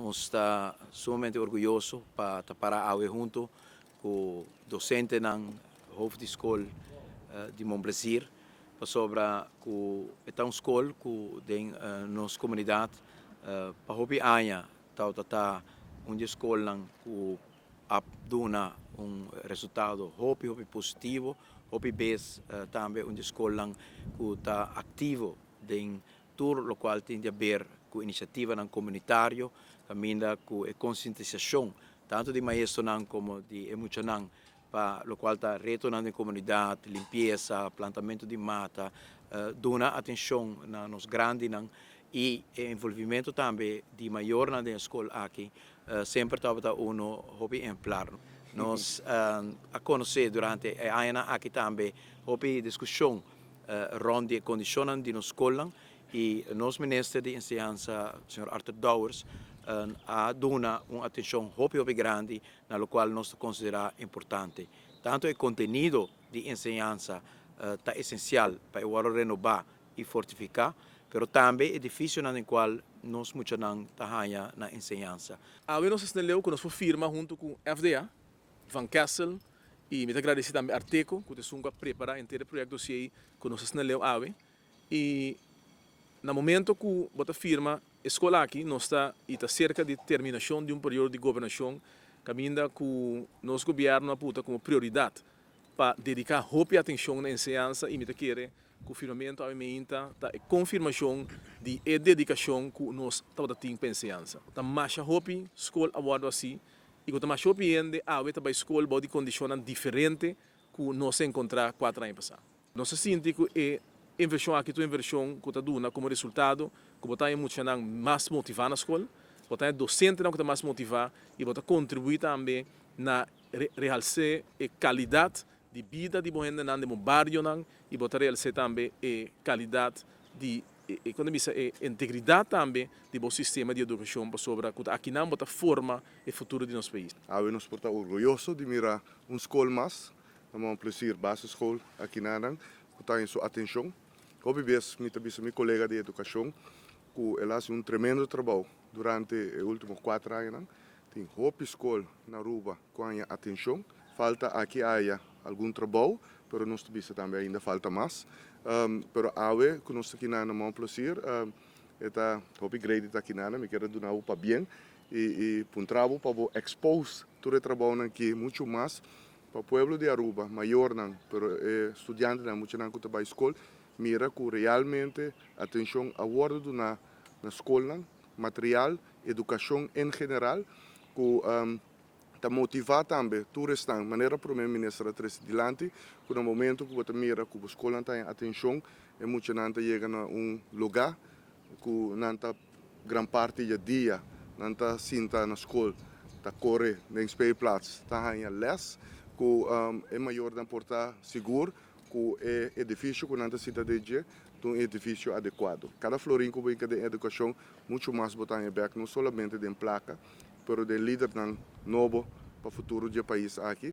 Está sumamente orgulhoso para awe junto com o docente na hoofdschool de Montplaisir sobre que é uma escola que tem nossa comunidade para hobby anya tá uma escola que dona resultado hobby positivo hobby base também uma escola que está ativo em tudo o qual tem a ver com iniciativa comunitário caminha com a conscientização tanto de maestro como de emocional para o qual está retornando em comunidade, limpeza, plantamento de mata, dona atenção nos grandes e envolvimento também de maior na escola aqui, sempre estava hobby exemplar. Nós a conhecer durante a ano aqui também hobby discussão ronde condições de nos escola e nosso ministro de Enseñanza, Sr. Arthur Dowers, a dona uma atenção hobby grande, na qual nós consideramos importante. Tanto o conteúdo de enseñança está essencial para o renovar e fortificar, mas também é difícil na qual nós muitos não trabalhamos na enseñança. Nós estamos com nossa firma junto com FDA, Van Kessel, e me agradecer também Arteco, que estão preparar inteiro projeto dossiê que nós estamos e no momento que a firma escola aqui, nós está cerca de terminação de período de governação, caminha que nosso governo aponta como prioridade para dedicar roupa e atenção na enseñança e me querer que o firmamento aumenta a confirmação de dedicação que nós estamos tendo para a enseñança. Tá mais roupa, escola abordo assim, e quando mais roupa ainda, a para a escola pode condicionar diferente que nós encontrar 4 anos passados. Nós sentimos que inversão aqui, a inversão que está dando como resultado, que está emocionando mais motivar na escola, está docente que está mais motivar e está contribuir também na realçar a qualidade de vida de boa gente no barrio e está realçar também a qualidade de a integridade também do sistema de educação sobre que aqui não bota forma o futuro de nosso país. Nós estamos orgulhosos de mirar escola mais, uma Montplaisir base escola aqui na que está em sua atenção. Obviamente, meu colega de educação, que ele faz tremendo trabalho durante os últimos 4 anos. Tem roupa escola na rua com a atenção. Falta aqui algum trabalho, mas nós também ainda falta mais. Pero awe que nós aqui na Montplaisir, está hobby grade aqui na me quero donar para bem e um trabalho para expor todo o trabalho aqui muito mais para o povo de Aruba, maior não, pero estudantes não muito não que vai escola mira que realmente atenção a bordo na escola, material, educação em geral, que está motivar também todos a maneira para o ministro adiante, que no momento que você mira que a escola tem atenção, é muito não chega a lugar que não está grande parte do dia, não está sinta na escola, está corre em speelplaats, está em les, que é maior de portar seguro, que é edifício que não está cidade um edifício adequado. Cada florinho que vem de educação, muito mais botar em back, não somente de placa, mas de líder novo para o futuro do país aqui.